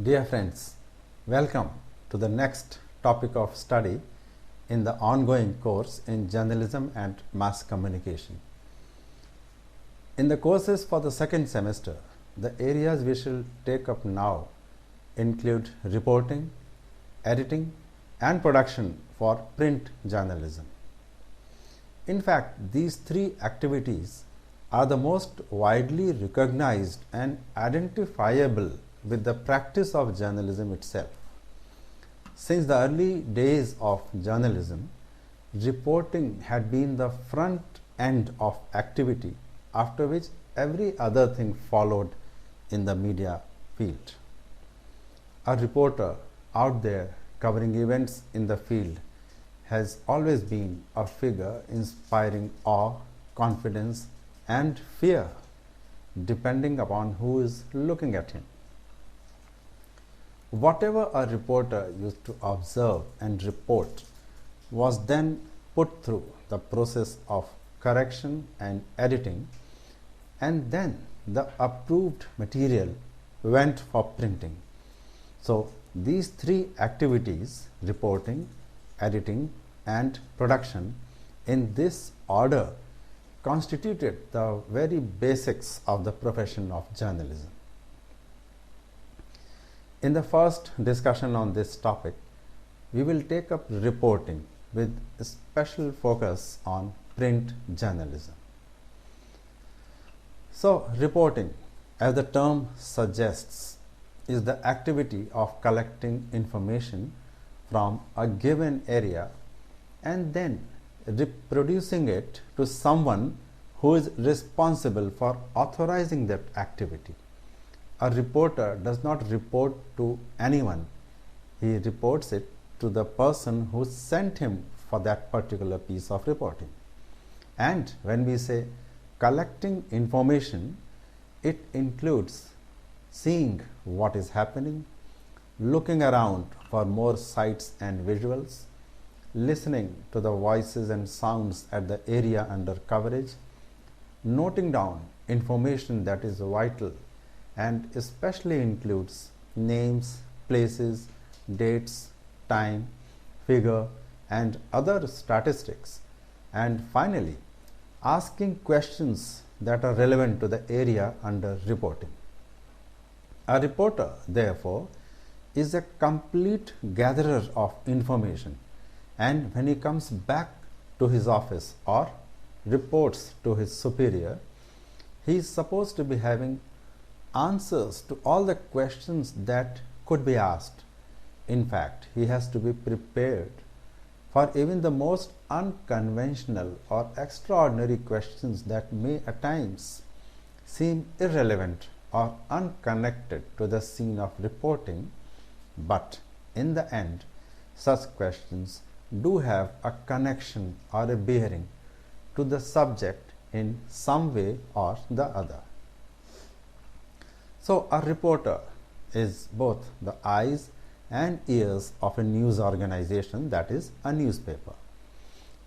Dear friends, welcome to the next topic of study in the ongoing course in journalism and mass communication. In the courses for the second semester, the areas we shall take up now include reporting, editing, and production for print journalism. In fact, these three activities are the most widely recognized and identifiable with the practice of journalism itself. Since the early days of journalism, reporting had been the front end of activity, after which every other thing followed in the media field. A reporter out there covering events in the field has always been a figure inspiring awe, confidence, and fear, depending upon who is looking at him. Whatever a reporter used to observe and report was then put through the process of correction and editing, and then the approved material went for printing. So, these three activities, reporting, editing, and production, in this order constituted the very basics of the profession of journalism. In the first discussion on this topic, we will take up reporting with a special focus on print journalism. So, reporting, as the term suggests, is the activity of collecting information from a given area and then reproducing it to someone who is responsible for authorizing that activity. A reporter does not report to anyone, he reports it to the person who sent him for that particular piece of reporting. And when we say collecting information, it includes seeing what is happening, looking around for more sights and visuals, listening to the voices and sounds at the area under coverage, noting down information that is vital and especially includes names, places, dates, time, figure, and other statistics, and finally asking questions that are relevant to the area under reporting. A reporter, therefore, is a complete gatherer of information, and when he comes back to his office or reports to his superior, he is supposed to be having answers to all the questions that could be asked. In fact, he has to be prepared for even the most unconventional or extraordinary questions that may at times seem irrelevant or unconnected to the scene of reporting, but in the end, such questions do have a connection or a bearing to the subject in some way or the other. So, a reporter is both the eyes and ears of a news organization, that is, a newspaper.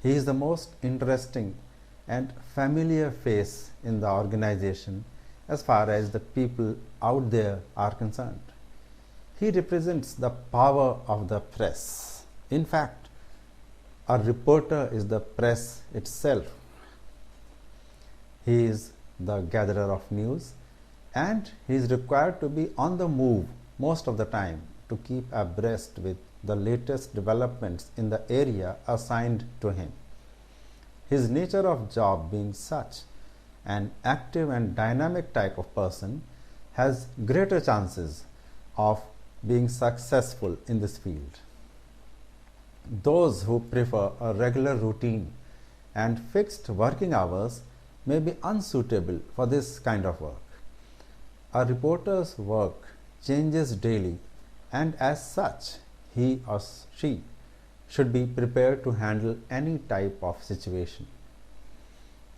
He is the most interesting and familiar face in the organization as far as the people out there are concerned. He represents the power of the press. In fact, a reporter is the press itself. He is the gatherer of news, and he is required to be on the move most of the time to keep abreast with the latest developments in the area assigned to him. His nature of job being such, an active and dynamic type of person has greater chances of being successful in this field. Those who prefer a regular routine and fixed working hours may be unsuitable for this kind of work. A reporter's work changes daily, and as such, he or she should be prepared to handle any type of situation.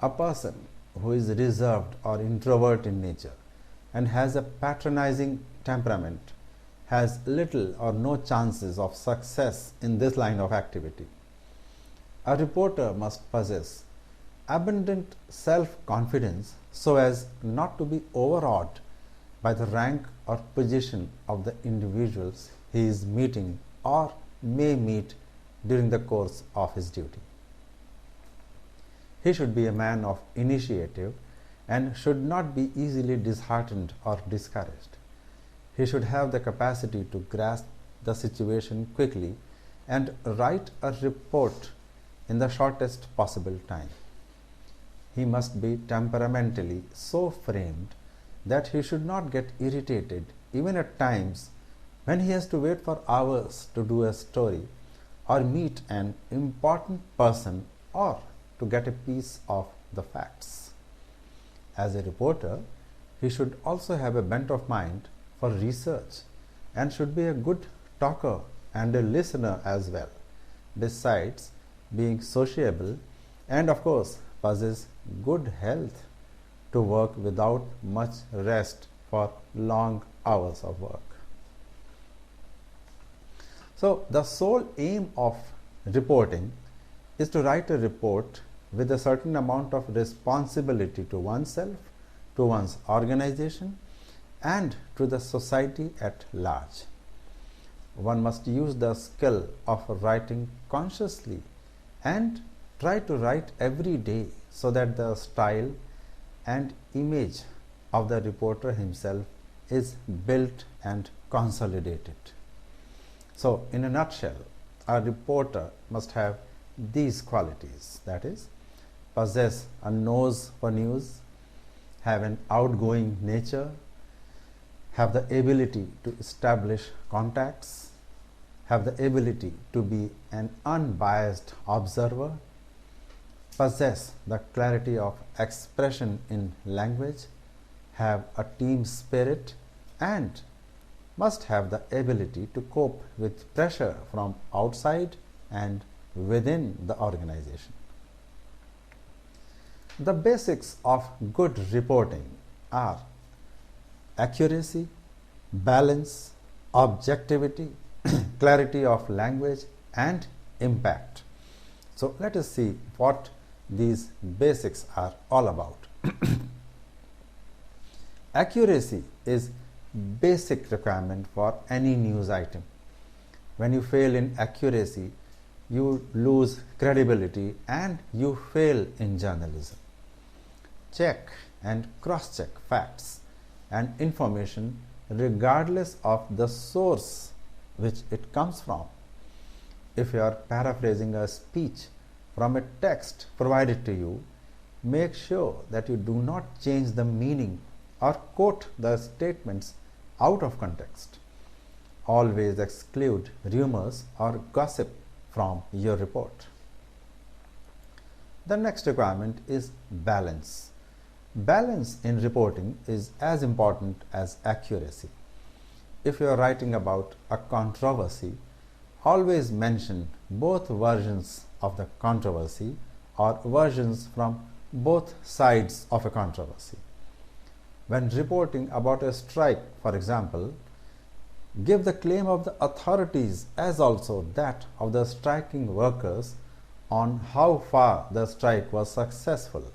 A person who is reserved or introvert in nature and has a patronizing temperament has little or no chances of success in this line of activity. A reporter must possess abundant self-confidence so as not to be overawed by the rank or position of the individuals he is meeting or may meet during the course of his duty. He should be a man of initiative and should not be easily disheartened or discouraged. He should have the capacity to grasp the situation quickly and write a report in the shortest possible time. He must be temperamentally so framed that he should not get irritated even at times when he has to wait for hours to do a story or meet an important person or to get a piece of the facts. As a reporter, he should also have a bent of mind for research and should be a good talker and a listener as well, besides being sociable and of course possess good health to work without much rest for long hours of work. So the sole aim of reporting is to write a report with a certain amount of responsibility to oneself, to one's organization, and to the society at large. One must use the skill of writing consciously and try to write every day so that the style and image of the reporter himself is built and consolidated. So, in a nutshell, a reporter must have these qualities, that is, possess a nose for news, have an outgoing nature, have the ability to establish contacts, have the ability to be an unbiased observer, possess the clarity of expression in language, have a team spirit, and must have the ability to cope with pressure from outside and within the organization. The basics of good reporting are accuracy, balance, objectivity, clarity of language, and impact. So let us see what these basics are all about. Accuracy is basic requirement for any news item. When you fail in accuracy, you lose credibility and you fail in journalism. Check and cross-check facts and information regardless of the source which it comes from. If you are paraphrasing a speech from a text provided to you, make sure that you do not change the meaning or quote the statements out of context. Always exclude rumors or gossip from your report. The next requirement is balance. Balance in reporting is as important as accuracy. If you are writing about a controversy, always mention both versions of the controversy or versions from both sides of a controversy. When reporting about a strike, for example, give the claim of the authorities as also that of the striking workers on how far the strike was successful.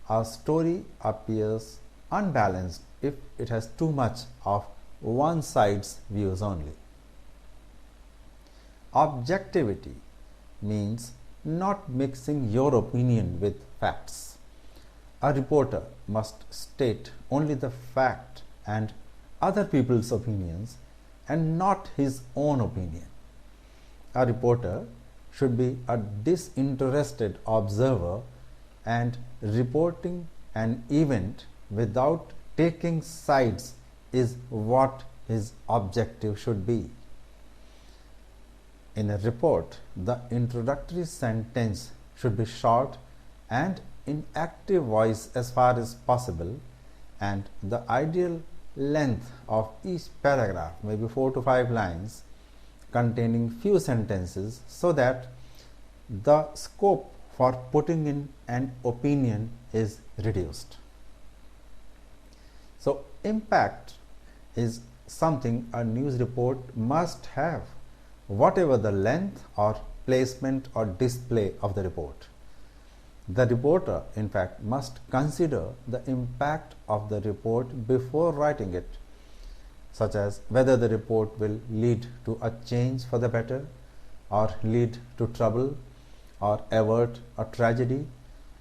A story appears unbalanced if it has too much of one side's views only. Objectivity means not mixing your opinion with facts. A reporter must state only the fact and other people's opinions and not his own opinion. A reporter should be a disinterested observer and reporting an event without taking sides is what his objective should be. In a report, the introductory sentence should be short and in active voice as far as possible, and the ideal length of each paragraph may be 4 to 5 lines containing few sentences so that the scope for putting in an opinion is reduced. So, impact is something a news report must have, whatever the length or placement or display of the report. The reporter, in fact, must consider the impact of the report before writing it, such as whether the report will lead to a change for the better, or lead to trouble, or avert a tragedy.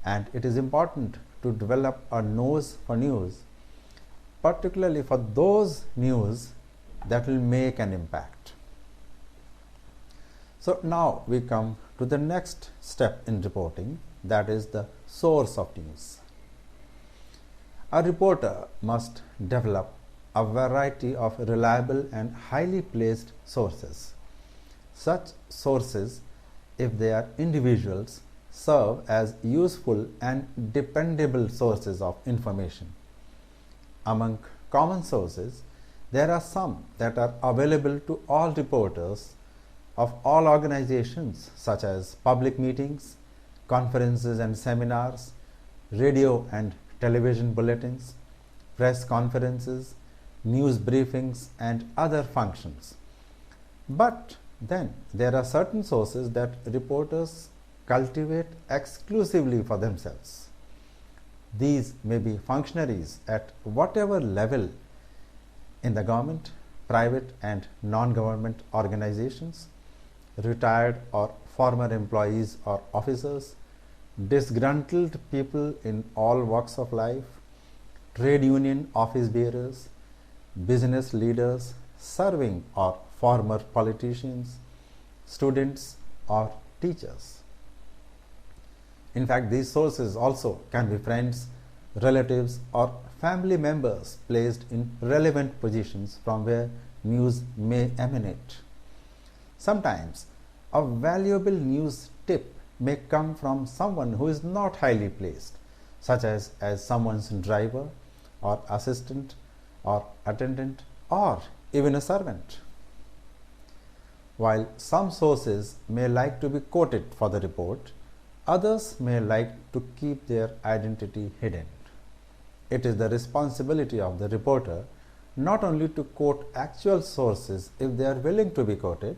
And it is important to develop a nose for news, particularly for those news that will make an impact. So now we come to the next step in reporting, that is the source of news. A reporter must develop a variety of reliable and highly placed sources. Such sources, if they are individuals, serve as useful and dependable sources of information. Among common sources, there are some that are available to all reporters of all organizations, such as public meetings, conferences and seminars, radio and television bulletins, press conferences, news briefings, and other functions. But then there are certain sources that reporters cultivate exclusively for themselves. These may be functionaries at whatever level in the government, private and non-government organizations, retired or former employees or officers, disgruntled people in all walks of life, trade union office bearers, business leaders, serving or former politicians, students or teachers. In fact, these sources also can be friends, relatives or family members placed in relevant positions from where news may emanate. Sometimes a valuable news tip may come from someone who is not highly placed, such as someone's driver or assistant or attendant or even a servant. While some sources may like to be quoted for the report, others may like to keep their identity hidden. It is the responsibility of the reporter not only to quote actual sources if they are willing to be quoted,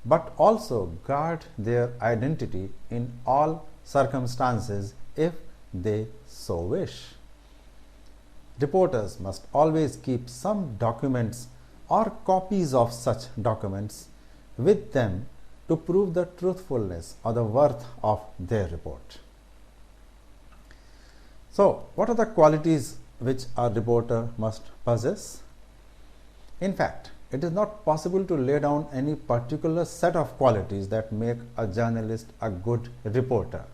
but also guard their identity in all circumstances if they so wish. Reporters must always keep some documents or copies of such documents with them to prove the truthfulness or the worth of their report. So, what are the qualities which a reporter must possess? In fact, it is not possible to lay down any particular set of qualities that make a journalist a good reporter.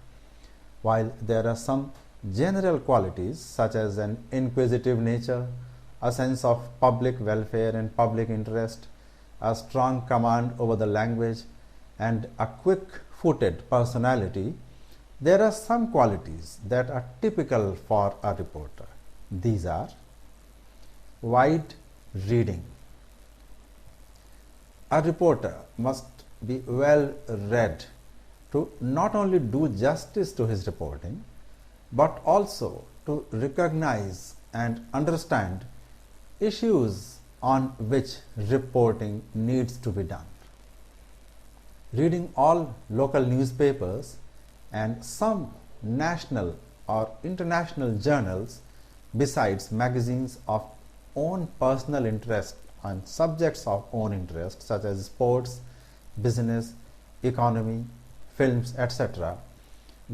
While there are some general qualities such as an inquisitive nature, a sense of public welfare and public interest, a strong command over the language, and a quick-footed personality, there are some qualities that are typical for a reporter. These are wide reading. A reporter must be well read to not only do justice to his reporting, but also to recognize and understand issues on which reporting needs to be done. Reading all local newspapers and some national or international journals besides magazines of own personal interest on subjects of own interest such as sports, business, economy, films, etc.,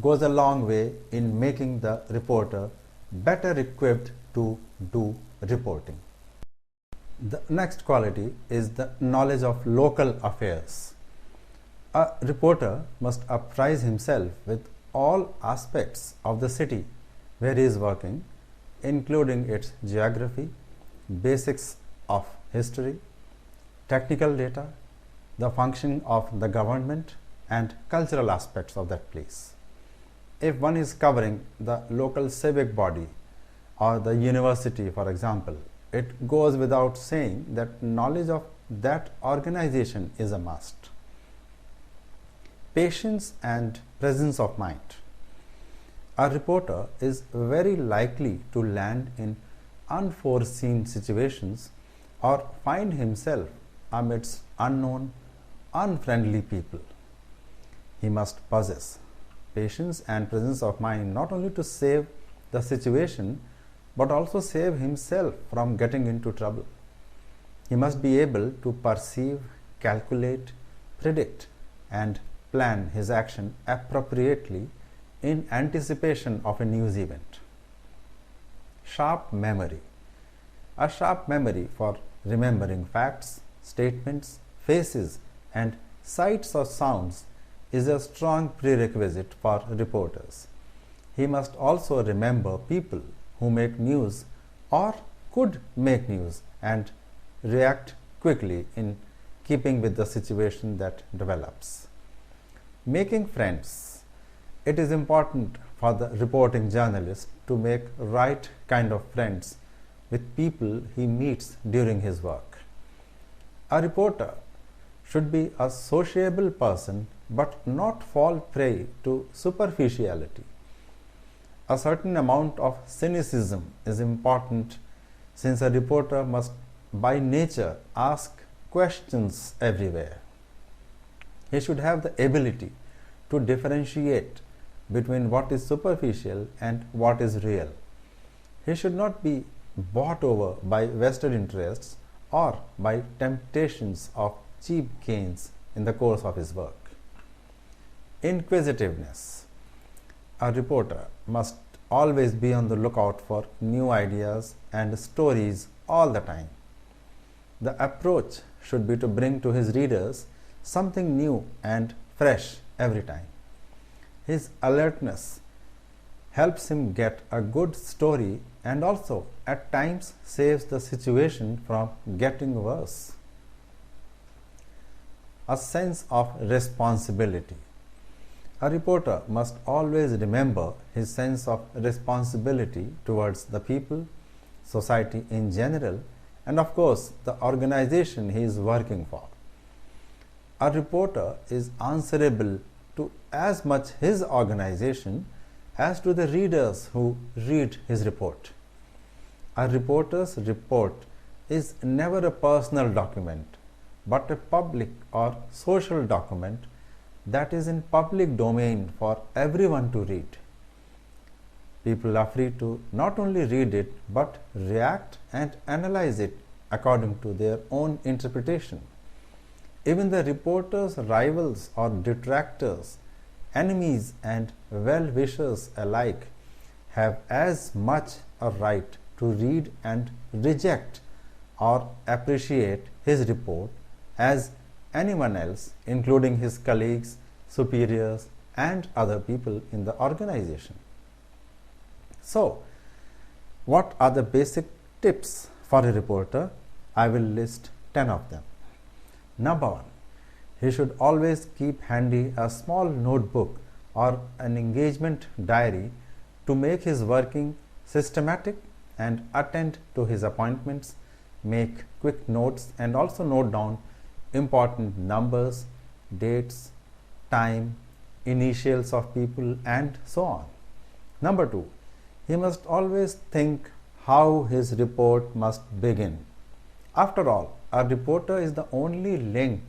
goes a long way in making the reporter better equipped to do reporting. The next quality is the knowledge of local affairs. A reporter must apprise himself with all aspects of the city where he is working, including its geography, basics of history, technical data, the function of the government, and cultural aspects of that place. If one is covering the local civic body or the university, for example, it goes without saying that knowledge of that organization is a must. Patience and presence of mind. A reporter is very likely to land in unforeseen situations or find himself amidst unknown, unfriendly people. He must possess patience and presence of mind not only to save the situation but also save himself from getting into trouble. He must be able to perceive, calculate, predict, and plan his action appropriately in anticipation of a news event. Sharp memory. A sharp memory for remembering facts, statements, faces, and sights or sounds is a strong prerequisite for reporters. He must also remember people who make news or could make news and react quickly in keeping with the situation that develops. Making friends. It is important for the reporting journalist to make right kind of friends with people he meets during his work. A reporter should be a sociable person but not fall prey to superficiality. A certain amount of cynicism is important since a reporter must by nature ask questions everywhere. He should have the ability to differentiate between what is superficial and what is real. He should not be bought over by vested interests or by temptations of cheap gains in the course of his work. Inquisitiveness. A reporter must always be on the lookout for new ideas and stories all the time. The approach should be to bring to his readers something new and fresh every time. His alertness helps him get a good story and also at times saves the situation from getting worse. A sense of responsibility. A reporter must always remember his sense of responsibility towards the people, society in general, and of course the organization he is working for. A reporter is answerable to as much his organization as to the readers who read his report. A reporter's report is never a personal document but a public or social document that is in public domain for everyone to read. People are free to not only read it but react and analyze it according to their own interpretation. Even the reporter's rivals or detractors, enemies and well-wishers alike have as much a right to read and reject or appreciate his report as anyone else, including his colleagues, superiors, and other people in the organization. So, what are the basic tips for a reporter? I will list 10 of them. Number 1. He should always keep handy a small notebook or an engagement diary to make his working systematic and attend to his appointments, make quick notes and also note down important numbers, dates, time, initials of people and so on. Number 2. He must always think how his report must begin. After all, a reporter is the only link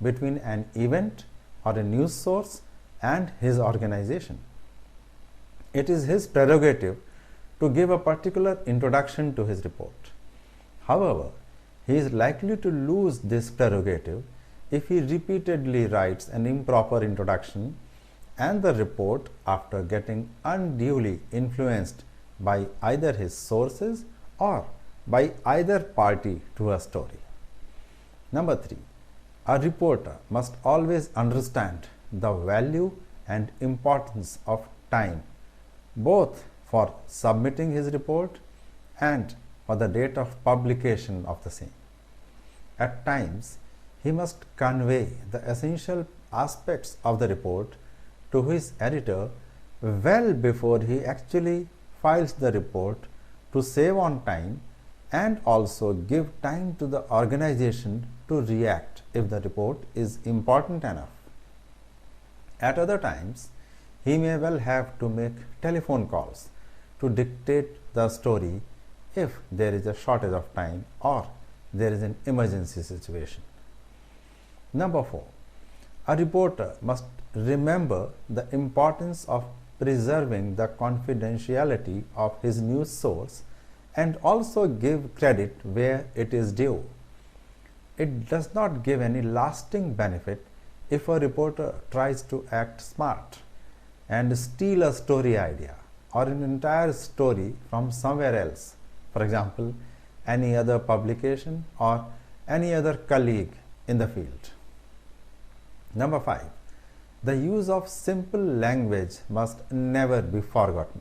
between an event or a news source and his organization. It is his prerogative to give a particular introduction to his report. However, he is likely to lose this prerogative if he repeatedly writes an improper introduction and the report, after getting unduly influenced by either his sources or by either party to a story. Number 3. A reporter must always understand the value and importance of time, both for submitting his report and for the date of publication of the same. At times, he must convey the essential aspects of the report to his editor well before he actually files the report to save on time and also give time to the organization to react if the report is important enough. At other times, he may well have to make telephone calls to dictate the story if there is a shortage of time or there is an emergency situation. Number 4. A reporter must remember the importance of preserving the confidentiality of his news source and also give credit where it is due. It does not give any lasting benefit if a reporter tries to act smart and steal a story idea or an entire story from somewhere else, for example, any other publication or any other colleague in the field. Number 5. The use of simple language must never be forgotten.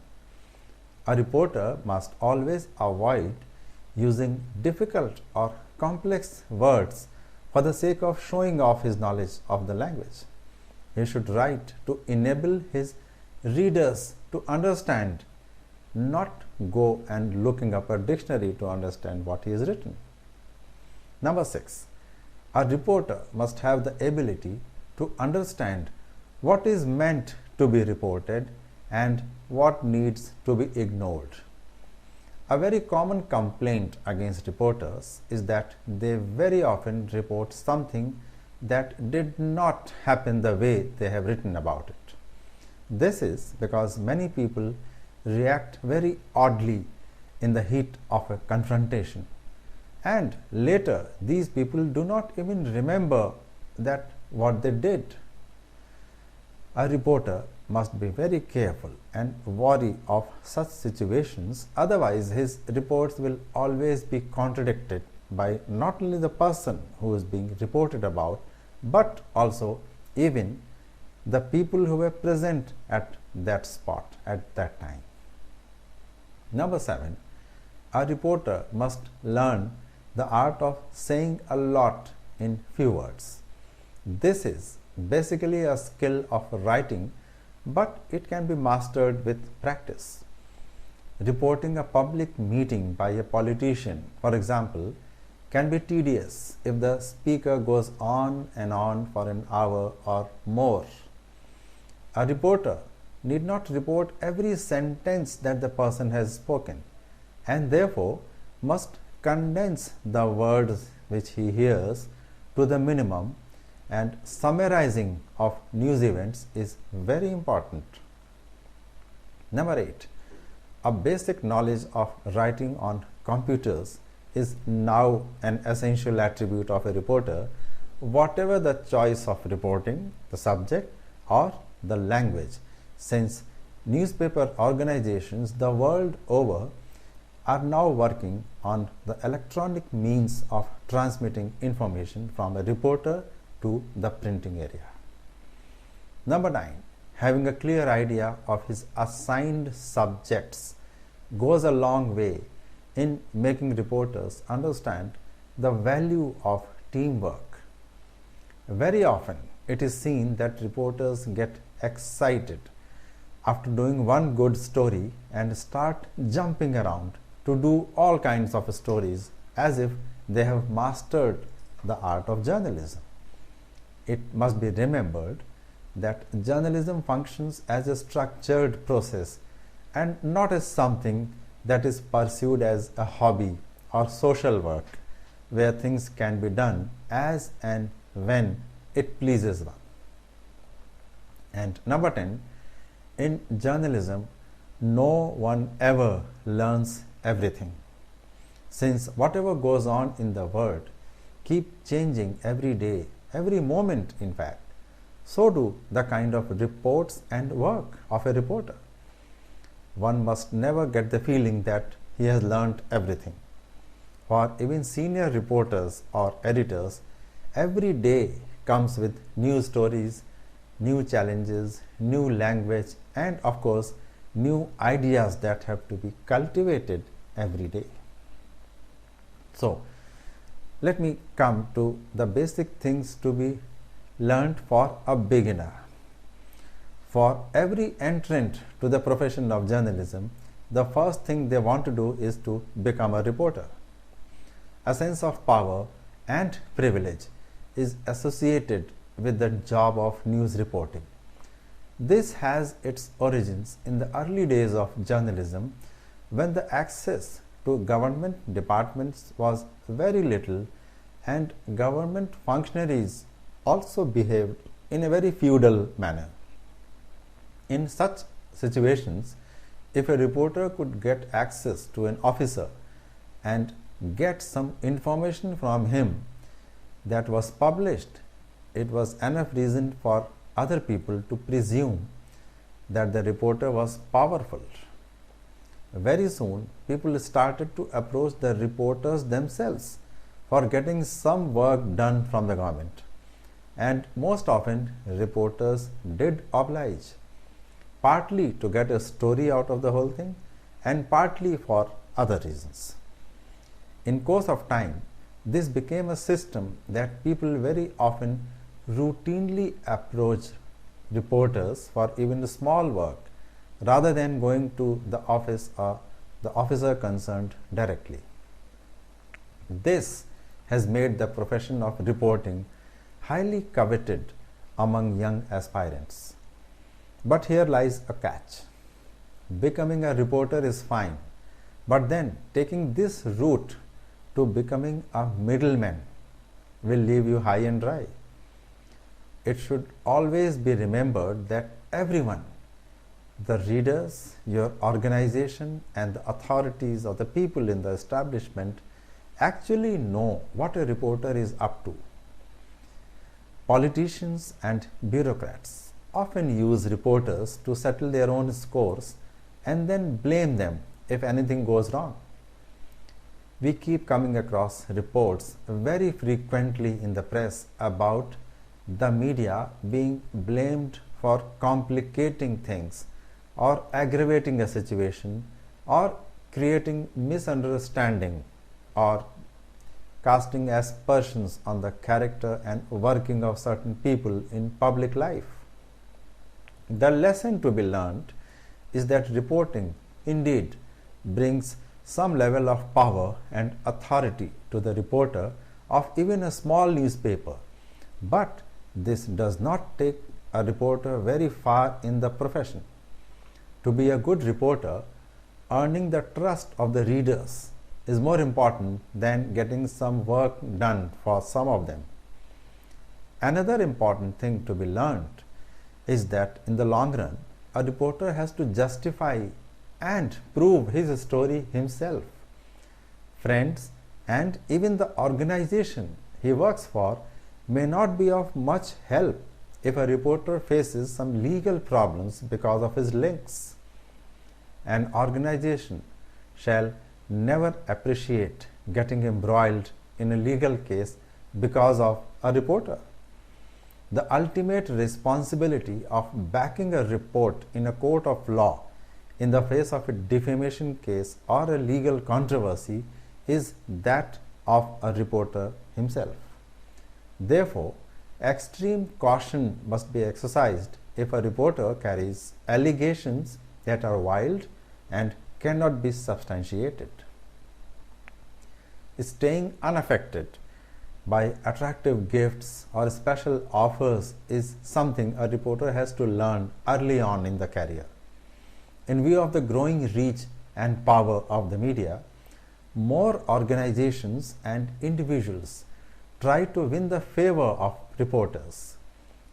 A reporter must always avoid using difficult or complex words for the sake of showing off his knowledge of the language. He should write to enable his readers to understand, not go and looking up a dictionary to understand what he has written. Number 6. A reporter must have the ability to understand what is meant to be reported and what needs to be ignored. A very common complaint against reporters is that they very often report something that did not happen the way they have written about it. This is because many people react very oddly in the heat of a confrontation, and later these people do not even remember that what they did. A reporter must be very careful and wary of such situations, otherwise his reports will always be contradicted by not only the person who is being reported about, but also even the people who were present at that spot at that time. Number 7. A reporter must learn the art of saying a lot in few words. This is basically a skill of writing, but it can be mastered with practice. Reporting a public meeting by a politician, for example, can be tedious if the speaker goes on and on for an hour or more. A reporter need not report every sentence that the person has spoken, and therefore must condense the words which he hears to the minimum, and summarizing of news events is very important. Number 8. A basic knowledge of writing on computers is now an essential attribute of a reporter, whatever the choice of reporting, the subject or the language, since newspaper organizations the world over are now working on the electronic means of transmitting information from a reporter to the printing area. Number 9. Having a clear idea of his assigned subjects goes a long way in making reporters understand the value of teamwork. Very often it is seen that reporters get excited after doing one good story and start jumping around to do all kinds of stories as if they have mastered the art of journalism. It must be remembered that journalism functions as a structured process and not as something that is pursued as a hobby or social work where things can be done as and when it pleases one. And number 10, in journalism, no one ever learns everything, since whatever goes on in the world keep changing every day, every moment in fact. So do the kind of reports and work of a reporter. One must never get the feeling that he has learnt everything. For even senior reporters or editors, every day comes with new stories, new challenges, new language, and of course, new ideas that have to be cultivated every day. So, let me come to the basic things to be learned for a beginner. For every entrant to the profession of journalism, the first thing they want to do is to become a reporter. A sense of power and privilege is associated with the job of news reporting. This has its origins in the early days of journalism, when the access to government departments was very little and government functionaries also behaved in a very feudal manner. In such situations, if a reporter could get access to an officer and get some information from him that was published, it was enough reason for other people to presume that the reporter was powerful. Very soon, people started to approach the reporters themselves for getting some work done from the government. And most often, reporters did oblige, partly to get a story out of the whole thing and partly for other reasons. In course of time, this became a system that people very often routinely approach reporters for even small work rather than going to the office or the officer concerned directly. This has made the profession of reporting highly coveted among young aspirants. But here lies a catch. Becoming a reporter is fine, but then taking this route to becoming a middleman will leave you high and dry. It should always be remembered that everyone, the readers, your organization, and the authorities or the people in the establishment actually know what a reporter is up to. Politicians and bureaucrats often use reporters to settle their own scores and then blame them if anything goes wrong. We keep coming across reports very frequently in the press about the media being blamed for complicating things or aggravating a situation or creating misunderstanding or casting aspersions on the character and working of certain people in public life. The lesson to be learned is that reporting indeed brings some level of power and authority to the reporter of even a small newspaper, but this does not take a reporter very far in the profession. To be a good reporter, earning the trust of the readers is more important than getting some work done for some of them. Another important thing to be learned is that in the long run, a reporter has to justify and prove his story himself. Friends and even the organization he works for may not be of much help if a reporter faces some legal problems because of his links. An organization shall never appreciate getting embroiled in a legal case because of a reporter. The ultimate responsibility of backing a report in a court of law in the face of a defamation case or a legal controversy is that of a reporter himself. Therefore, extreme caution must be exercised if a reporter carries allegations that are wild and cannot be substantiated. Staying unaffected by attractive gifts or special offers is something a reporter has to learn early on in the career. In view of the growing reach and power of the media, more organizations and individuals try to win the favor of reporters,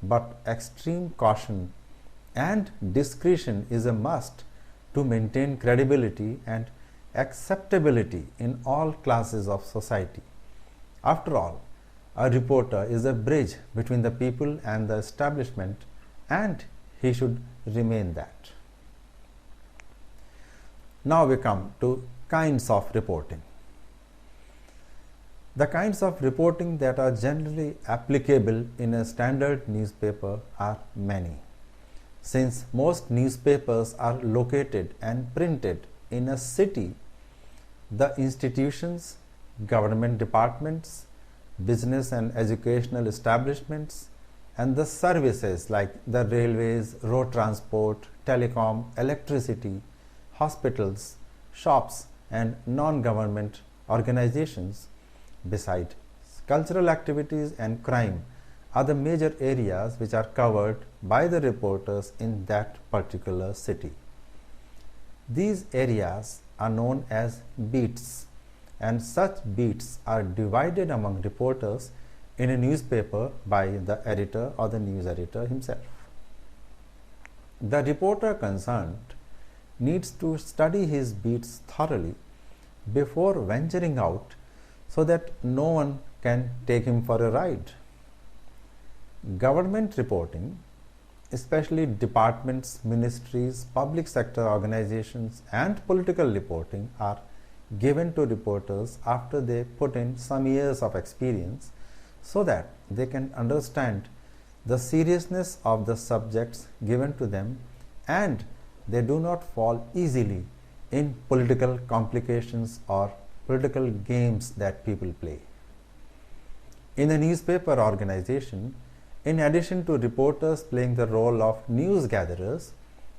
but extreme caution and discretion is a must to maintain credibility and acceptability in all classes of society. After all, a reporter is a bridge between the people and the establishment, and he should remain that. Now we come to kinds of reporting. The kinds of reporting that are generally applicable in a standard newspaper are many. Since most newspapers are located and printed in a city, the institutions, government departments, business and educational establishments, and the services like the railways, road transport, telecom, electricity, hospitals, shops, and non-government organizations, besides cultural activities and crime, are the major areas which are covered by the reporters in that particular city. These areas are known as beats, and such beats are divided among reporters in a newspaper by the editor or the news editor himself. The reporter concerned needs to study his beats thoroughly before venturing out so that no one can take him for a ride. Government reporting, especially departments, ministries, public sector organizations, and political reporting, are given to reporters after they put in some years of experience so that they can understand the seriousness of the subjects given to them and they do not fall easily in political complications or political games that people play. In a newspaper organization, in addition to reporters playing the role of news gatherers,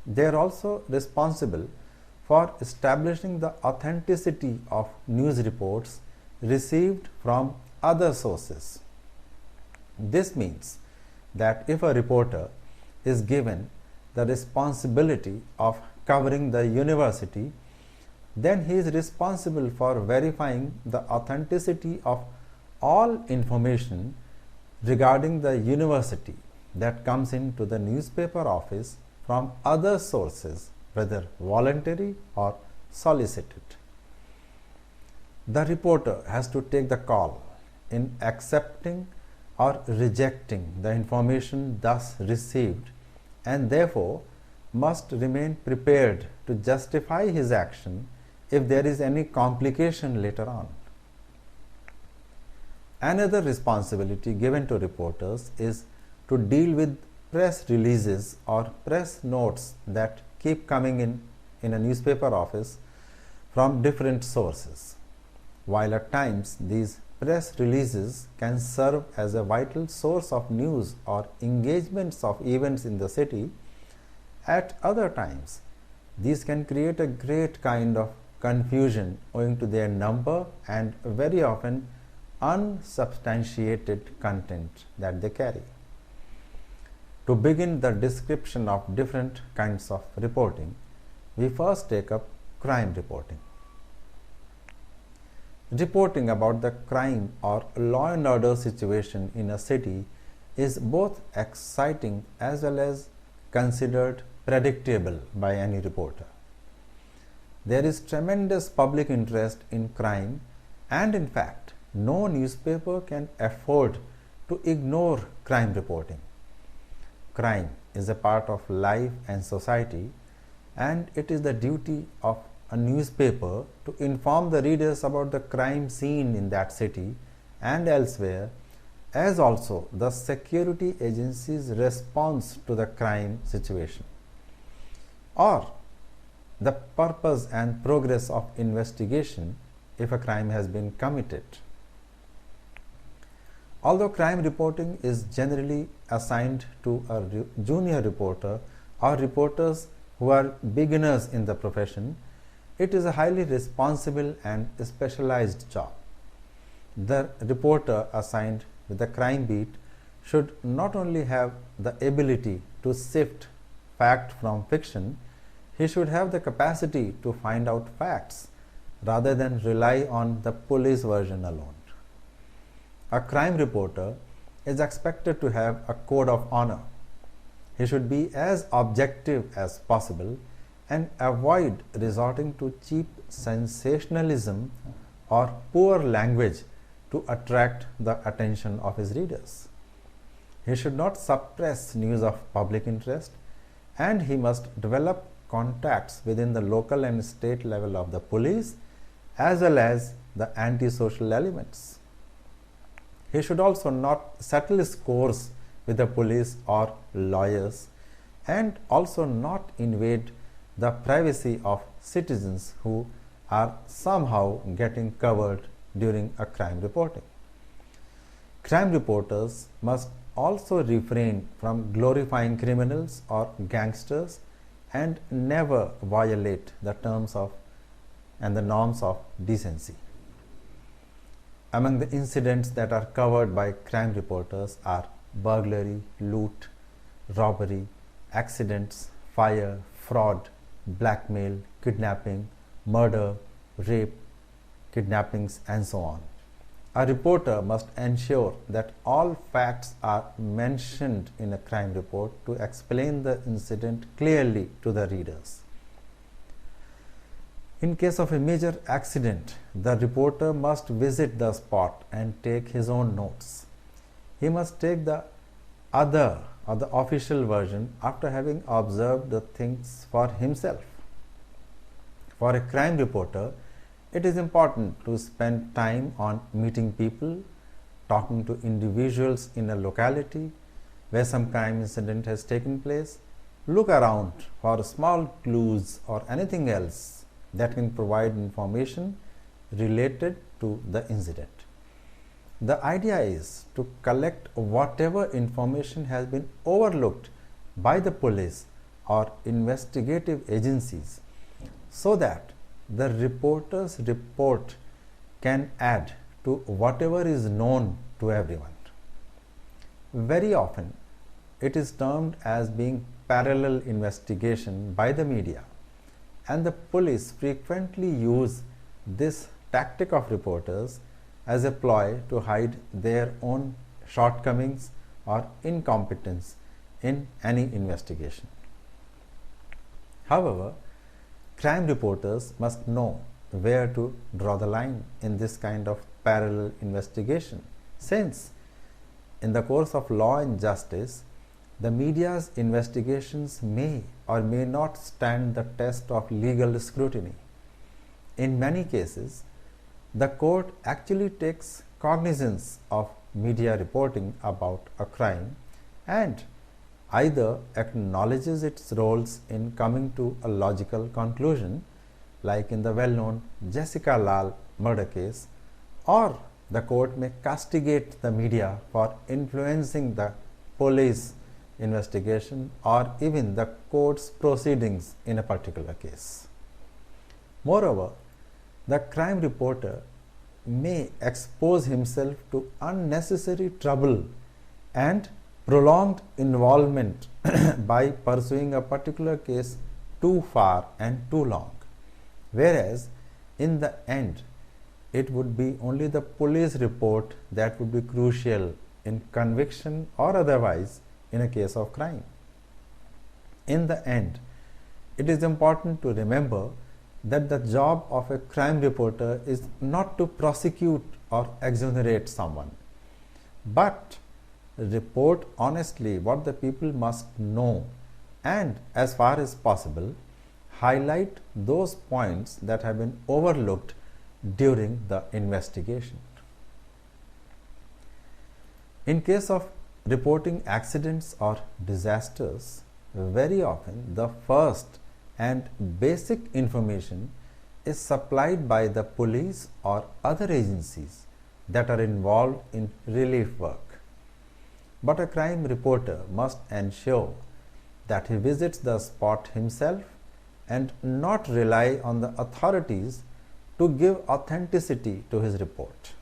they are also responsible for establishing the authenticity of news reports received from other sources. This means that if a reporter is given the responsibility of covering the university, then he is responsible for verifying the authenticity of all information regarding the university that comes into the newspaper office from other sources, whether voluntary or solicited. The reporter has to take the call in accepting or rejecting the information thus received and therefore must remain prepared to justify his action if there is any complication later on. Another responsibility given to reporters is to deal with press releases or press notes that keep coming in a newspaper office from different sources. While at times these press releases can serve as a vital source of news or engagements of events in the city, at other times these can create a great kind of confusion owing to their number and very often unsubstantiated content that they carry. To begin the description of different kinds of reporting, we first take up crime reporting. Reporting about the crime or law and order situation in a city is both exciting as well as considered predictable by any reporter. There is tremendous public interest in crime, and in fact, no newspaper can afford to ignore crime reporting. Crime is a part of life and society, and it is the duty of a newspaper to inform the readers about the crime scene in that city and elsewhere, as also the security agency's response to the crime situation, or the purpose and progress of investigation if a crime has been committed. Although crime reporting is generally assigned to a junior reporter or reporters who are beginners in the profession, it is a highly responsible and specialized job. The reporter assigned with the crime beat should not only have the ability to sift fact from fiction, he should have the capacity to find out facts rather than rely on the police version alone. A crime reporter is expected to have a code of honor. He should be as objective as possible and avoid resorting to cheap sensationalism or poor language to attract the attention of his readers. He should not suppress news of public interest, and he must develop contacts within the local and state level of the police as well as the anti-social elements. He should also not settle scores with the police or lawyers, and also not invade the privacy of citizens who are somehow getting covered during a crime reporting. Crime reporters must also refrain from glorifying criminals or gangsters and never violate the terms of and the norms of decency. Among the incidents that are covered by crime reporters are burglary, loot, robbery, accidents, fire, fraud, blackmail, kidnapping, murder, rape, kidnappings, and so on. A reporter must ensure that all facts are mentioned in a crime report to explain the incident clearly to the readers. In case of a major accident, the reporter must visit the spot and take his own notes. He must take the other or the official version after having observed the things for himself. For a crime reporter, it is important to spend time on meeting people, talking to individuals in a locality where some crime incident has taken place, look around for small clues or anything else that can provide information related to the incident. The idea is to collect whatever information has been overlooked by the police or investigative agencies so that the reporter's report can add to whatever is known to everyone. Very often, it is termed as being parallel investigation by the media, and the police frequently use this tactic of reporters as a ploy to hide their own shortcomings or incompetence in any investigation. However, crime reporters must know where to draw the line in this kind of parallel investigation, since in the course of law and justice, the media's investigations may or may not stand the test of legal scrutiny. In many cases, the court actually takes cognizance of media reporting about a crime and either acknowledges its roles in coming to a logical conclusion, like in the well-known Jessica Lal murder case, or the court may castigate the media for influencing the police investigation or even the court's proceedings in a particular case. Moreover, the crime reporter may expose himself to unnecessary trouble and prolonged involvement by pursuing a particular case too far and too long, whereas in the end it would be only the police report that would be crucial in conviction or otherwise in a case of crime. In the end, it is important to remember that the job of a crime reporter is not to prosecute or exonerate someone, but report honestly what the people must know and, as far as possible, highlight those points that have been overlooked during the investigation. In case of reporting accidents or disasters, very often the first and basic information is supplied by the police or other agencies that are involved in relief work. But a crime reporter must ensure that he visits the spot himself and not rely on the authorities to give authenticity to his report.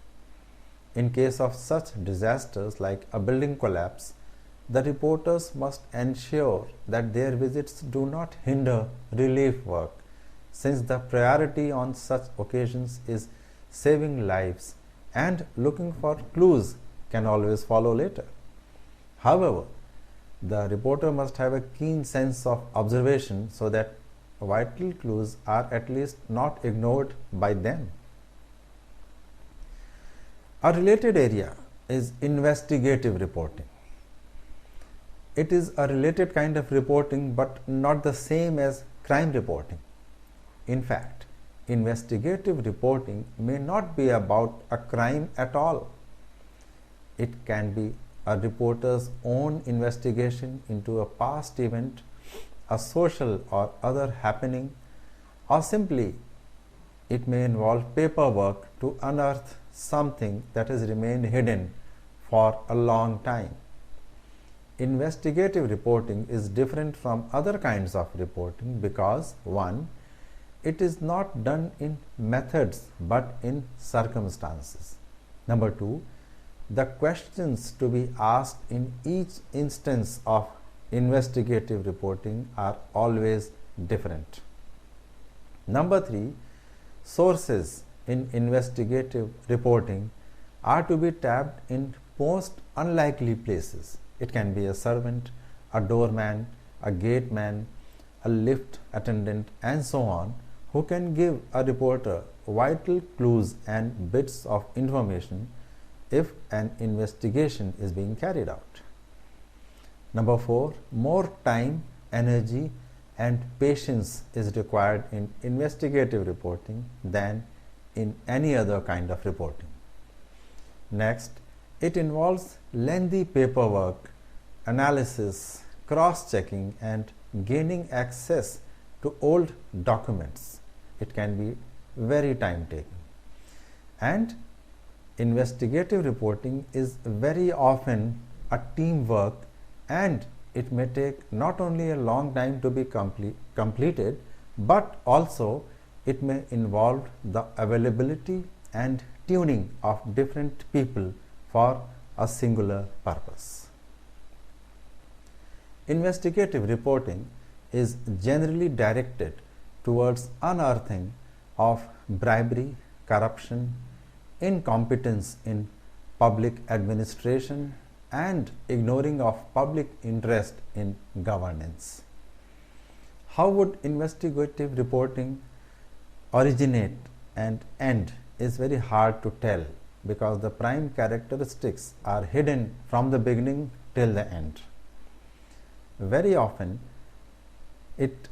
In case of such disasters like a building collapse, the reporters must ensure that their visits do not hinder relief work, since the priority on such occasions is saving lives and looking for clues can always follow later. However, the reporter must have a keen sense of observation so that vital clues are at least not ignored by them. A related area is investigative reporting. It is a related kind of reporting but not the same as crime reporting. In fact, investigative reporting may not be about a crime at all. It can be a reporter's own investigation into a past event, a social or other happening, or simply it may involve paperwork to unearth something that has remained hidden for a long time. Investigative reporting is different from other kinds of reporting because 1. It is not done in methods but in circumstances. Number 2. The questions to be asked in each instance of investigative reporting are always different. Number 3. Sources in investigative reporting are to be tapped in most unlikely places. It can be a servant, a doorman, a gateman, a lift attendant, and so on, who can give a reporter vital clues and bits of information if an investigation is being carried out. Number 4, more time, energy, and patience is required in investigative reporting than in any other kind of reporting. Next, it involves lengthy paperwork, analysis, cross-checking, and gaining access to old documents. It can be very time-taking. And investigative reporting is very often a teamwork, and it may take not only a long time to be completed, but also it may involve the availability and tuning of different people for a singular purpose. Investigative reporting is generally directed towards unearthing of bribery, corruption, incompetence in public administration, and ignoring of public interest in governance. How would investigative reporting originate and end is very hard to tell, because the prime characteristics are hidden from the beginning till the end. Very often it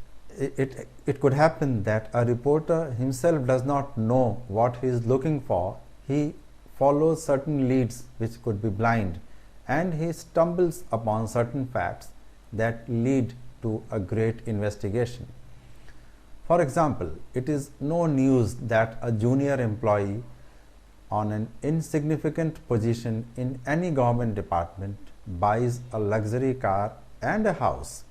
could happen that a reporter himself does not know what he is looking for. He follows certain leads which could be blind, and he stumbles upon certain facts that lead to a great investigation. For example, it is no news that a junior employee on an insignificant position in any government department buys a luxury car and a house,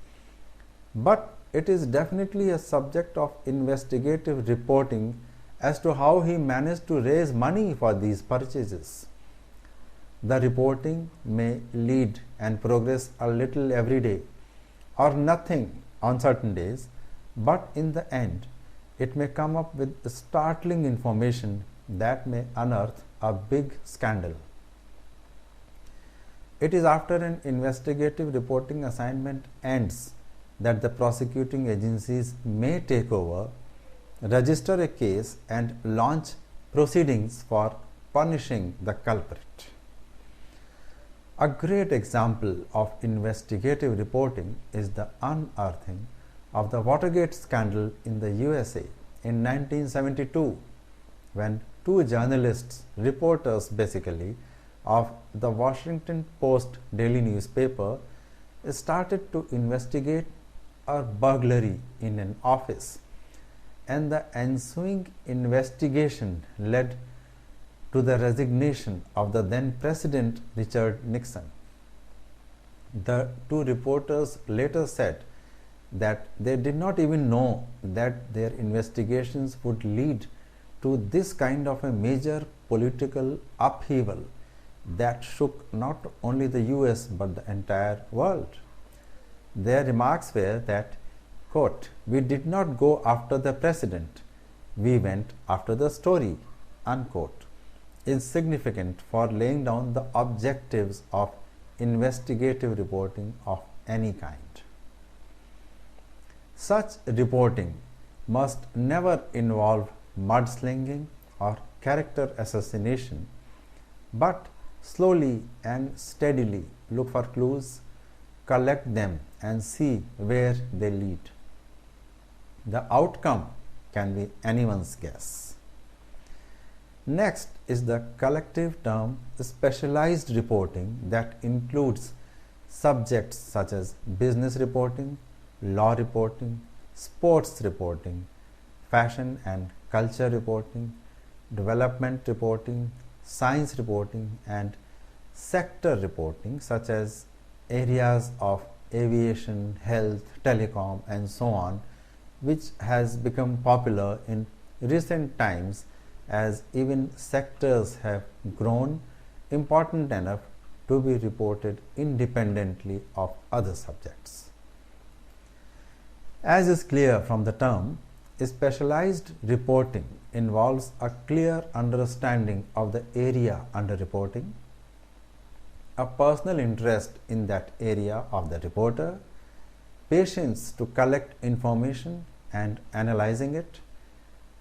but it is definitely a subject of investigative reporting as to how he managed to raise money for these purchases. The reporting may lead and progress a little every day or nothing on certain days, but in the end it may come up with startling information that may unearth a big scandal. It is after an investigative reporting assignment ends that the prosecuting agencies may take over, register a case, and launch proceedings for punishing the culprit. A great example of investigative reporting is the unearthing of the Watergate scandal in the USA in 1972, when two journalists, reporters basically, of the Washington Post daily newspaper started to investigate a burglary in an office, and the ensuing investigation led to the resignation of the then President Richard Nixon. The two reporters later said that they did not even know that their investigations would lead to this kind of a major political upheaval that shook not only the US but the entire world. Their remarks were that, quote, "We did not go after the president, we went after the story," unquote, is significant for laying down the objectives of investigative reporting of any kind. Such reporting must never involve mudslinging or character assassination, but slowly and steadily look for clues, collect them, and see where they lead. The outcome can be anyone's guess. Next is the collective term specialized reporting that includes subjects such as business reporting, law reporting, sports reporting, fashion and culture reporting, development reporting, science reporting, and sector reporting such as areas of aviation, health, telecom, and so on, which has become popular in recent times as even sectors have grown important enough to be reported independently of other subjects. As is clear from the term, specialized reporting involves a clear understanding of the area under reporting, a personal interest in that area of the reporter, patience to collect information and analyzing it,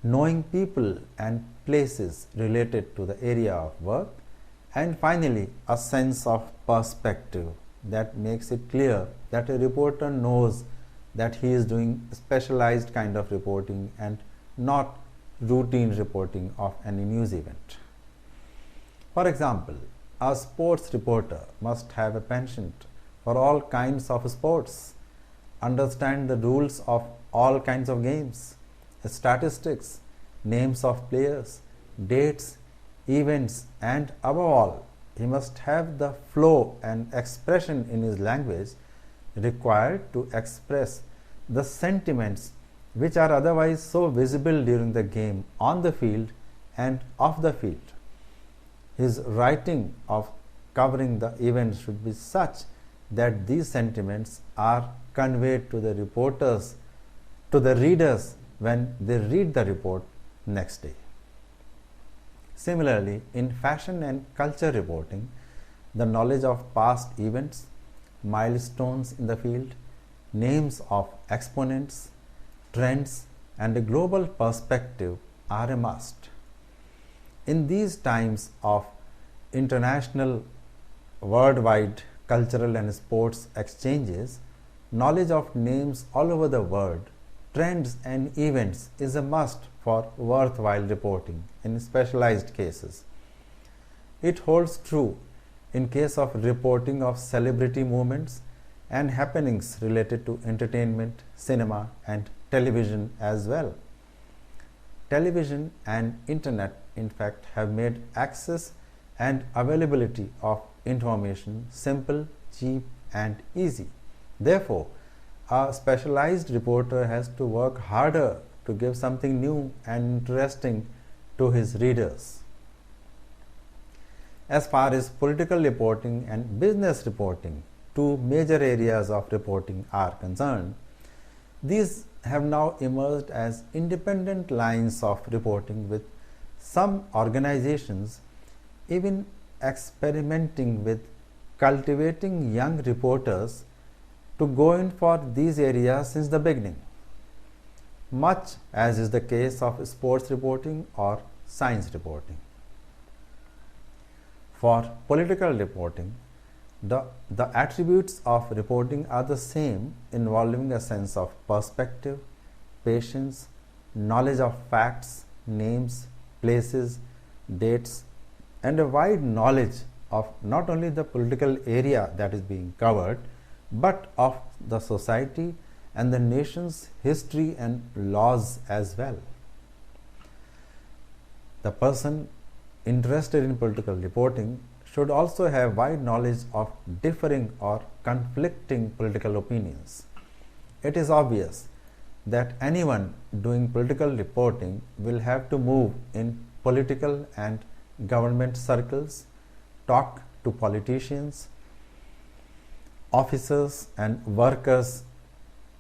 knowing people and places related to the area of work, and finally a sense of perspective that makes it clear that a reporter knows that he is doing specialized kind of reporting and not routine reporting of any news event. For example, a sports reporter must have a penchant for all kinds of sports, understand the rules of all kinds of games, statistics, names of players, dates, events, and above all, he must have the flow and expression in his language required to express the sentiments which are otherwise so visible during the game on the field and off the field. His writing of covering the event should be such that these sentiments are conveyed to the reporters, to the readers when they read the report next day. Similarly, in fashion and culture reporting, the knowledge of past events, milestones in the field, names of exponents, trends, and a global perspective are a must. In these times of international, worldwide cultural and sports exchanges, knowledge of names all over the world, trends and events is a must for worthwhile reporting in specialized cases. It holds true in case of reporting of celebrity movements and happenings related to entertainment, cinema, and television as well. Television and internet, in fact, have made access and availability of information simple, cheap, and easy. Therefore, a specialized reporter has to work harder to give something new and interesting to his readers. As far as political reporting and business reporting, two major areas of reporting are concerned, these have now emerged as independent lines of reporting, with some organizations even experimenting with cultivating young reporters to go in for these areas since the beginning, much as is the case of sports reporting or science reporting. For political reporting, the attributes of reporting are the same, involving a sense of perspective, patience, knowledge of facts, names, places, dates, and a wide knowledge of not only the political area that is being covered, but of the society and the nation's history and laws as well. The person interested in political reporting should also have wide knowledge of differing or conflicting political opinions. It is obvious that anyone doing political reporting will have to move in political and government circles, talk to politicians, officers and workers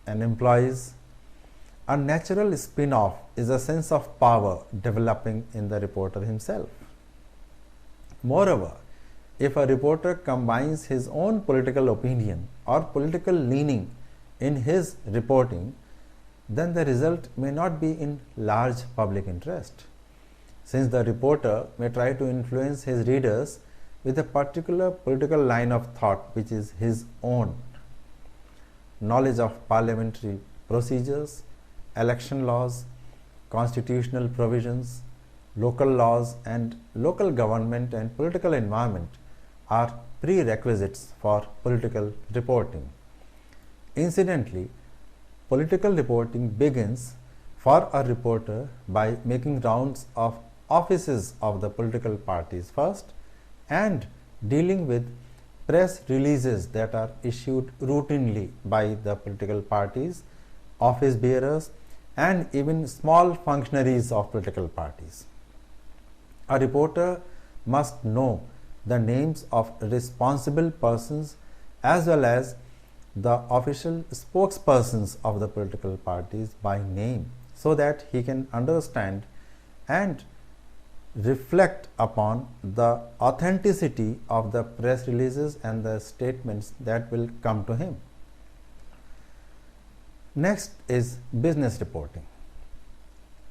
and employees. A natural spin-off is a sense of power developing in the reporter himself. Moreover, if a reporter combines his own political opinion or political leaning in his reporting, then the result may not be in large public interest, since the reporter may try to influence his readers with a particular political line of thought which is his own. Knowledge of parliamentary procedures, election laws, constitutional provisions, local laws, and local government and political environment are prerequisites for political reporting. Incidentally, political reporting begins for a reporter by making rounds of offices of the political parties first and dealing with press releases that are issued routinely by the political parties, office bearers, and even small functionaries of political parties. A reporter must know the names of responsible persons as well as the official spokespersons of the political parties by name, so that he can understand and reflect upon the authenticity of the press releases and the statements that will come to him. Next is business reporting.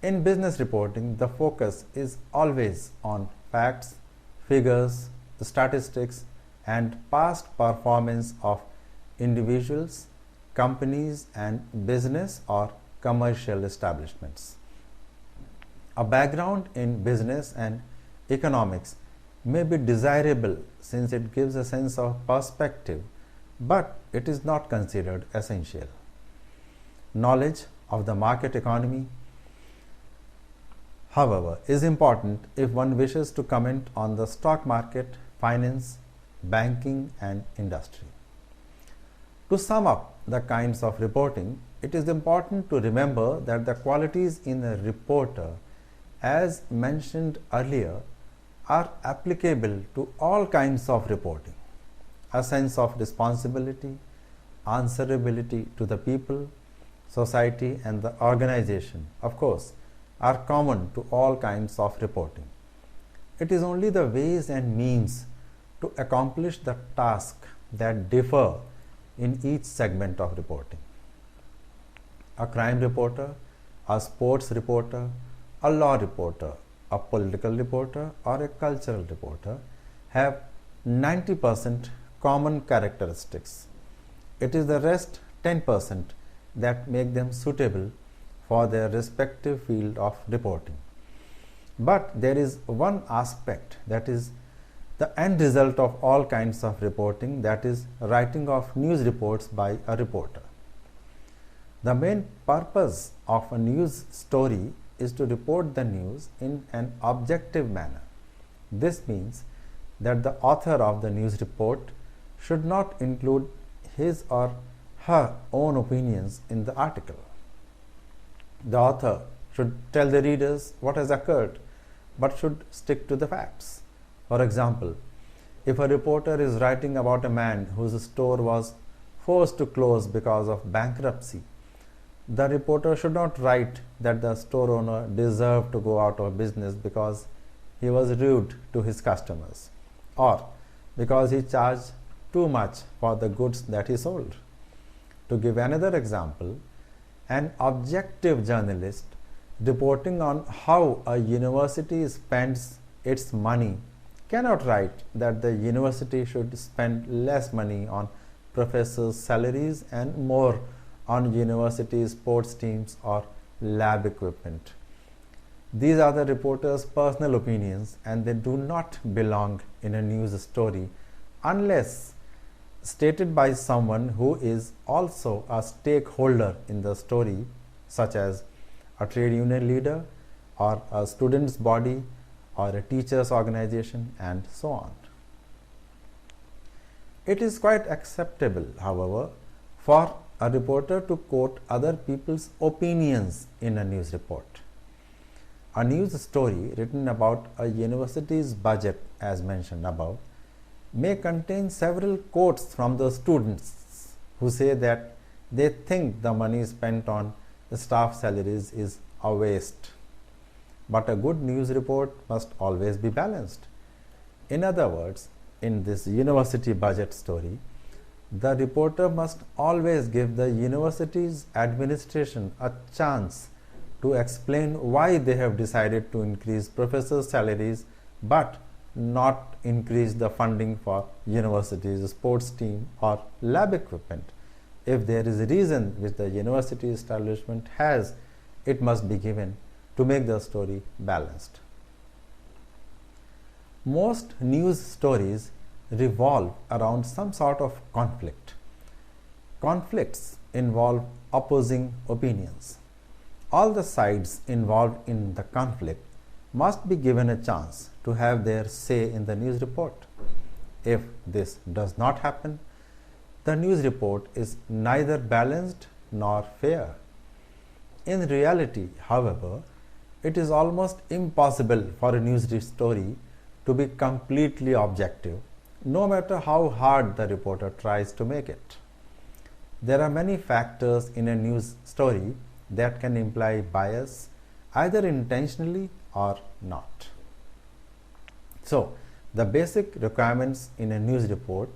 In business reporting, the focus is always on facts, figures, statistics, and past performance of individuals, companies, and business or commercial establishments. A background in business and economics may be desirable since it gives a sense of perspective, but it is not considered essential. Knowledge of the market economy, however, is important if one wishes to comment on the stock market, finance, banking, and industry. To sum up the kinds of reporting, it is important to remember that the qualities in a reporter, as mentioned earlier, are applicable to all kinds of reporting. A sense of responsibility, answerability to the people, society, and the organization, of course, are common to all kinds of reporting. It is only the ways and means to accomplish the task that differ in each segment of reporting. A crime reporter, a sports reporter, a law reporter, a political reporter, or a cultural reporter have 90% common characteristics. It is the rest 10% that make them suitable for their respective field of reporting. But there is one aspect that is the end result of all kinds of reporting, that is writing of news reports by a reporter. The main purpose of a news story is to report the news in an objective manner. This means that the author of the news report should not include his or her own opinions in the article. The author should tell the readers what has occurred, but should stick to the facts. For example, if a reporter is writing about a man whose store was forced to close because of bankruptcy, the reporter should not write that the store owner deserved to go out of business because he was rude to his customers, or because he charged too much for the goods that he sold. To give another example, an objective journalist reporting on how a university spends its money cannot write that the university should spend less money on professors' salaries and more on university sports teams or lab equipment. These are the reporter's personal opinions, and they do not belong in a news story unless stated by someone who is also a stakeholder in the story, such as a trade union leader or a student's body or a teacher's organization, and so on. It is quite acceptable, however, for a reporter to quote other people's opinions in a news report. A news story written about a university's budget, as mentioned above, may contain several quotes from the students who say that they think the money spent on staff salaries is a waste. But a good news report must always be balanced. In other words, in this university budget story, the reporter must always give the university's administration a chance to explain why they have decided to increase professors' salaries but not increase the funding for university's sports team or lab equipment. If there is a reason which the university establishment has, it must be given to make the story balanced. Most news stories revolve around some sort of conflict. Conflicts involve opposing opinions. All the sides involved in the conflict must be given a chance to have their say in the news report. If this does not happen, the news report is neither balanced nor fair. In reality, however, it is almost impossible for a news story to be completely objective, no matter how hard the reporter tries to make it. There are many factors in a news story that can imply bias either intentionally or not. So, the basic requirements in a news report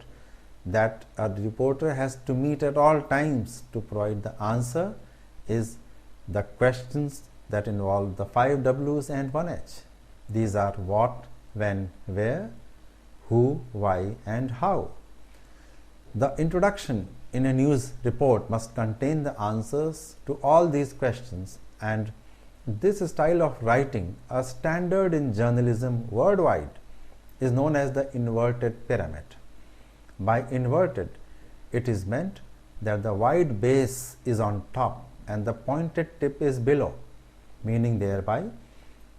that a reporter has to meet at all times to provide the answer is the questions that involve the 5 W's and 1 H. These are what, when, where, who, why and how. The introduction in a news report must contain the answers to all these questions, and this style of writing, a standard in journalism worldwide, is known as the inverted pyramid. By inverted, it is meant that the wide base is on top and the pointed tip is below, meaning thereby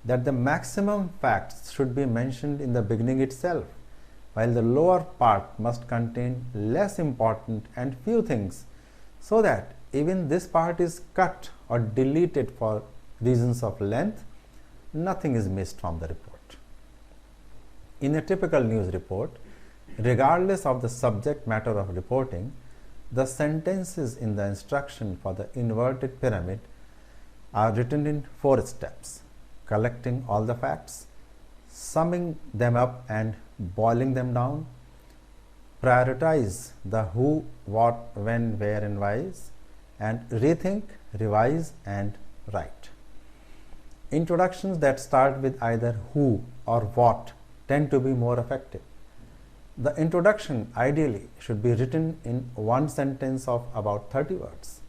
that the maximum facts should be mentioned in the beginning itself, while the lower part must contain less important and few things, so that even this part is cut or deleted for reasons of length, nothing is missed from the report. In a typical news report, regardless of the subject matter of reporting, the sentences in the instruction for the inverted pyramid are written in 4 steps: collecting all the facts, summing them up and boiling them down, prioritize the who, what, when, where and whys, and rethink, revise and write. Introductions that start with either who or what tend to be more effective. The introduction ideally should be written in one sentence of about 30 words.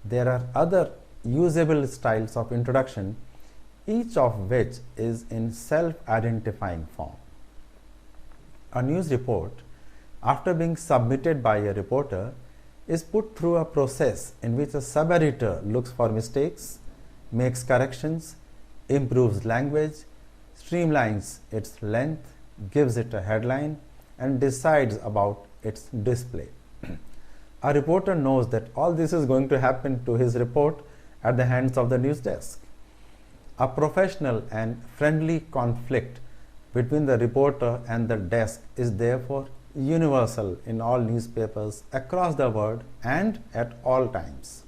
There are other usable styles of introduction, each of which is in self-identifying form. A news report, after being submitted by a reporter, is put through a process in which a sub-editor looks for mistakes, makes corrections, improves language, streamlines its length, gives it a headline, and decides about its display. A reporter knows that all this is going to happen to his report at the hands of the news desk. A professional and friendly conflict between the reporter and the desk is therefore universal in all newspapers across the world and at all times.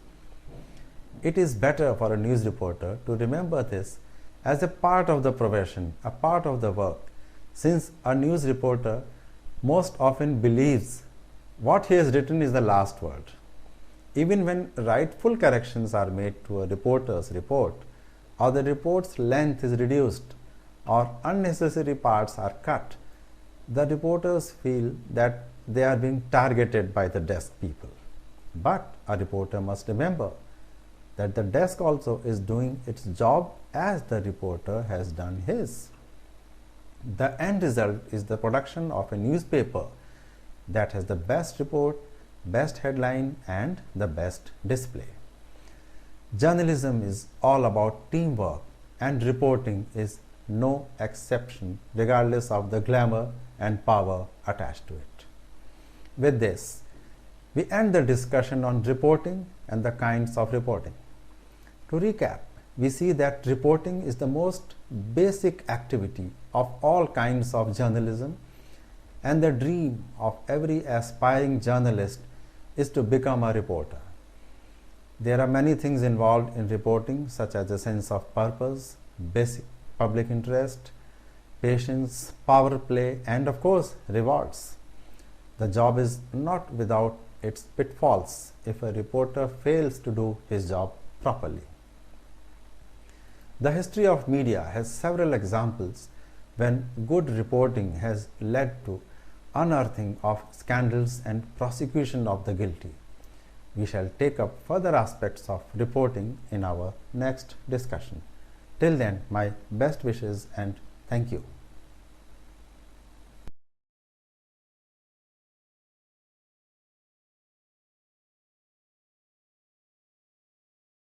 It is better for a news reporter to remember this as a part of the profession, a part of the work, since a news reporter most often believes what he has written is the last word. Even when rightful corrections are made to a reporter's report, or the report's length is reduced, or unnecessary parts are cut, the reporters feel that they are being targeted by the desk people. But a reporter must remember that the desk also is doing its job as the reporter has done his. The end result is the production of a newspaper that has the best report, best headline and the best display. Journalism is all about teamwork, and reporting is no exception, regardless of the glamour and power attached to it. With this, we end the discussion on reporting and the kinds of reporting. To recap, we see that reporting is the most basic activity of all kinds of journalism, and the dream of every aspiring journalist is to become a reporter. There are many things involved in reporting, such as a sense of purpose, basic public interest, patience, power play, and of course, rewards. The job is not without its pitfalls if a reporter fails to do his job properly. The history of media has several examples when good reporting has led to unearthing of scandals and prosecution of the guilty. We shall take up further aspects of reporting in our next discussion. Till then, my best wishes and thank you.